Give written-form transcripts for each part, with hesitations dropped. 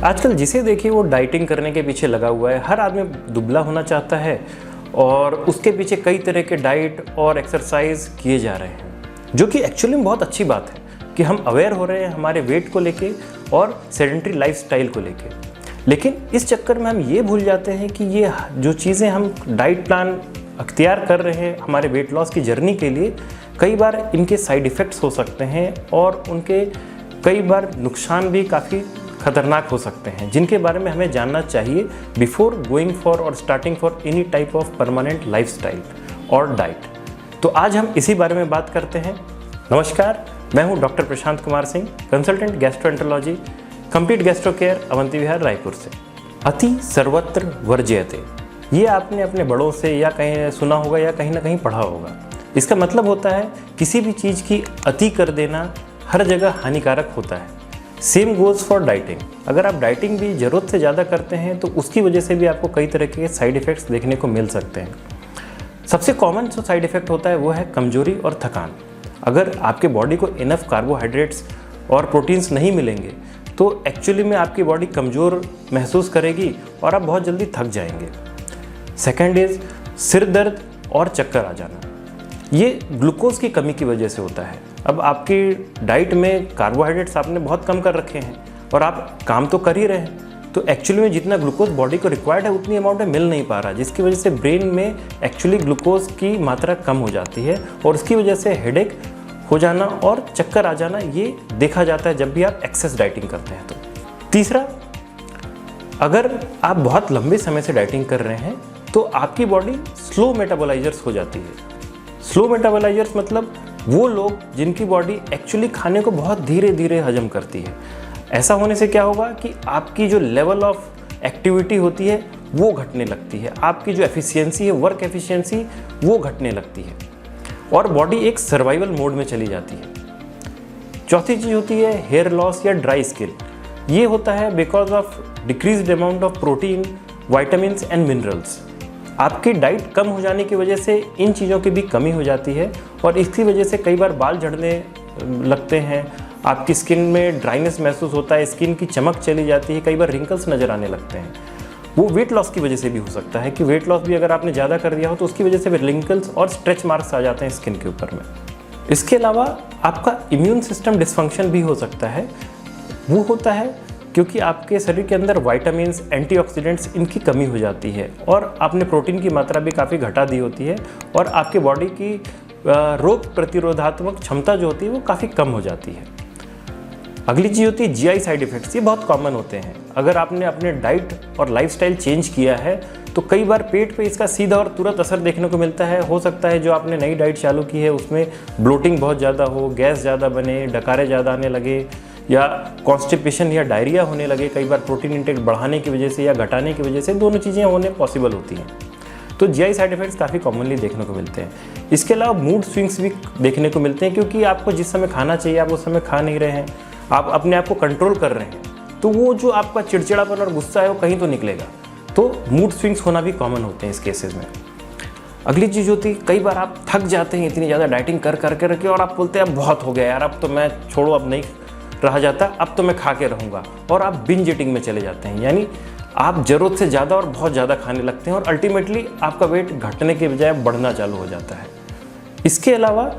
आजकल जिसे देखिए वो डाइटिंग करने के पीछे लगा हुआ है। हर आदमी दुबला होना चाहता है और उसके पीछे कई तरह के डाइट और एक्सरसाइज किए जा रहे हैं, जो कि एक्चुअली में बहुत अच्छी बात है कि हम अवेयर हो रहे हैं हमारे वेट को लेके और सेडेंटरी लाइफस्टाइल को लेके। लेकिन इस चक्कर में हम ये भूल जाते हैं कि ये जो चीज़ें हम डाइट प्लान अख्तियार कर रहे हैं हमारे वेट लॉस की जर्नी के लिए, कई बार इनके साइड इफ़ेक्ट्स हो सकते हैं और उनके कई बार नुकसान भी काफ़ी खतरनाक हो सकते हैं, जिनके बारे में हमें जानना चाहिए बिफोर गोइंग फॉर और starting for any type of permanent lifestyle और डाइट। तो आज हम इसी बारे में बात करते हैं। नमस्कार, मैं हूं doctor Prashant Kumar Singh, consultant gastroenterology, complete gastro care, Avanti Vihar, Raipur से। अति सर्वत्र वर्ज्यते, ये आपने अपने बड़ों से या कहीं सुना होगा या कहीं ना कहीं पढ़ा होगा। इसका मतलब होता है किसी भी चीज़ की अति कर देना हर जगह हानिकारक होता है। Same goes for dieting. अगर आप डाइटिंग भी ज़रूरत से ज़्यादा करते हैं तो उसकी वजह से भी आपको कई तरह के साइड इफ़ेक्ट्स देखने को मिल सकते हैं। सबसे कॉमन जो साइड इफ़ेक्ट होता है वो है कमजोरी और थकान। अगर आपके बॉडी को इनफ कार्बोहाइड्रेट्स और प्रोटीन्स नहीं मिलेंगे तो एक्चुअली में आपकी बॉडी कमज़ोर महसूस करेगी और आप बहुत जल्दी थक जाएंगे। सेकेंड इज़ सिर दर्द और चक्कर आ जाना। ये ग्लूकोज की कमी की वजह से होता है। अब आपकी डाइट में कार्बोहाइड्रेट्स आपने बहुत कम कर रखे हैं और आप काम तो कर ही रहे हैं, तो एक्चुअली में जितना ग्लूकोज बॉडी को रिक्वायर्ड है उतनी अमाउंट में मिल नहीं पा रहा, जिसकी वजह से ब्रेन में एक्चुअली ग्लूकोज की मात्रा कम हो जाती है और उसकी वजह से हेडेक हो जाना और चक्कर आ जाना ये देखा जाता है जब भी आप एक्सेस डाइटिंग करते हैं। तो तीसरा, अगर आप बहुत लंबे समय से डाइटिंग कर रहे हैं तो आपकी बॉडी स्लो मेटाबोलाइजर्स हो जाती है। स्लो मेटाबोलाइजर्स मतलब वो लोग जिनकी बॉडी एक्चुअली खाने को बहुत धीरे धीरे हजम करती है। ऐसा होने से क्या होगा कि आपकी जो लेवल ऑफ एक्टिविटी होती है वो घटने लगती है, आपकी जो एफिशिएंसी है, वर्क एफिशिएंसी, वो घटने लगती है और बॉडी एक सर्वाइवल मोड में चली जाती है। चौथी चीज़ होती है हेयर लॉस या ड्राई स्किन। ये होता है because of decreased amount of protein, vitamins and minerals. आपकी डाइट कम हो जाने की वजह से इन चीज़ों की भी कमी हो जाती है और इसकी वजह से कई बार बाल झड़ने लगते हैं, आपकी स्किन में ड्राइनेस महसूस होता है, स्किन की चमक चली जाती है, कई बार रिंकल्स नज़र आने लगते हैं। वो वेट लॉस की वजह से भी हो सकता है कि वेट लॉस भी अगर आपने ज़्यादा कर दिया हो तो उसकी वजह से रिंकल्स और स्ट्रेच मार्क्स आ जाते हैं स्किन के ऊपर में। इसके अलावा आपका इम्यून सिस्टम डिसफंक्शन भी हो सकता है। वो होता है क्योंकि आपके शरीर के अंदर विटामिन्स, एंटीऑक्सीडेंट्स, इनकी कमी हो जाती है और आपने प्रोटीन की मात्रा भी काफ़ी घटा दी होती है और आपके बॉडी की रोग प्रतिरोधात्मक क्षमता जो होती है वो काफ़ी कम हो जाती है। अगली चीज़ होती है जीआई साइड इफ़ेक्ट्स। ये बहुत कॉमन होते हैं। अगर आपने अपने डाइट और लाइफस्टाइल चेंज किया है तो कई बार पेट पे इसका सीधा और तुरंत असर देखने को मिलता है। हो सकता है जो आपने नई डाइट चालू की है उसमें ब्लोटिंग बहुत ज़्यादा हो, गैस ज़्यादा बने, डकारे ज़्यादा आने लगे या कॉन्स्टिपेशन या डायरिया होने लगे। कई बार प्रोटीन इंटेक बढ़ाने की वजह से या घटाने की वजह से दोनों चीज़ें होने पॉसिबल होती हैं। तो जीआई साइड इफ़ेक्ट्स काफ़ी कॉमनली देखने को मिलते हैं। इसके अलावा मूड स्विंग्स भी देखने को मिलते हैं क्योंकि आपको जिस समय खाना चाहिए आप उस समय खा नहीं रहे हैं, आप अपने आप को कंट्रोल कर रहे हैं, तो वो जो आपका चिड़चिड़ापन और गुस्सा है वो कहीं तो निकलेगा। तो मूड स्विंग्स होना भी कॉमन होते हैं इस केसेस में। अगली चीज़ होती है कई बार आप थक जाते हैं इतनी ज़्यादा डाइटिंग कर करके और आप बोलते हैं अब बहुत हो गया यार, अब तो मैं छोड़ो, अब नहीं रहा जाता, अब तो मैं खा के रहूँगा, और आप बिंज ईटिंग में चले जाते हैं। यानी आप ज़रूरत से ज़्यादा और बहुत ज़्यादा खाने लगते हैं और अल्टीमेटली आपका वेट घटने के बजाय बढ़ना चालू हो जाता है। इसके अलावा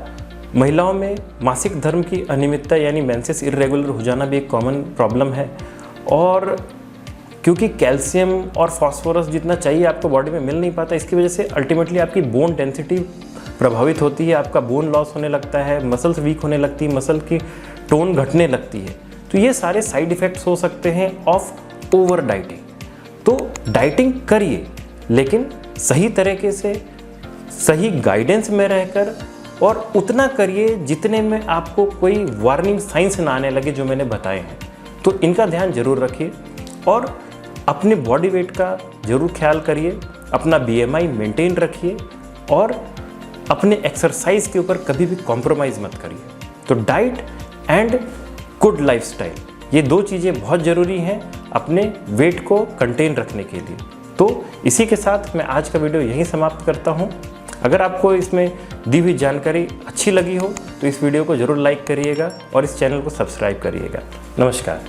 महिलाओं में मासिक धर्म की अनियमितता यानी मेंसेस इर्रेगुलर हो जाना भी एक कॉमन प्रॉब्लम है और क्योंकि कैल्शियम और फास्फोरस जितना चाहिए आपको बॉडी में मिल नहीं पाता, इसकी वजह से अल्टीमेटली आपकी बोन डेंसिटी प्रभावित होती है, आपका बोन लॉस होने लगता है, मसल्स वीक होने लगती है, मसल की टोन घटने लगती है। तो ये सारे साइड इफ़ेक्ट्स हो सकते हैं ऑफ ओवर डाइटिंग। तो डाइटिंग करिए लेकिन सही तरीके से, सही गाइडेंस में रहकर, और उतना करिए जितने में आपको कोई वार्निंग साइंस ना आने लगे जो मैंने बताए हैं। तो इनका ध्यान जरूर रखिए और अपने बॉडी वेट का जरूर ख्याल करिए, अपना BMI मेंटेन रखिए और अपने एक्सरसाइज के ऊपर कभी भी कॉम्प्रोमाइज़ मत करिए। तो डाइट एंड गुड लाइफस्टाइल, ये दो चीज़ें बहुत ज़रूरी हैं अपने वेट को कंटेन रखने के लिए। तो इसी के साथ मैं आज का वीडियो यहीं समाप्त करता हूँ। अगर आपको इसमें दी हुई जानकारी अच्छी लगी हो तो इस वीडियो को ज़रूर लाइक करिएगा और इस चैनल को सब्सक्राइब करिएगा। नमस्कार।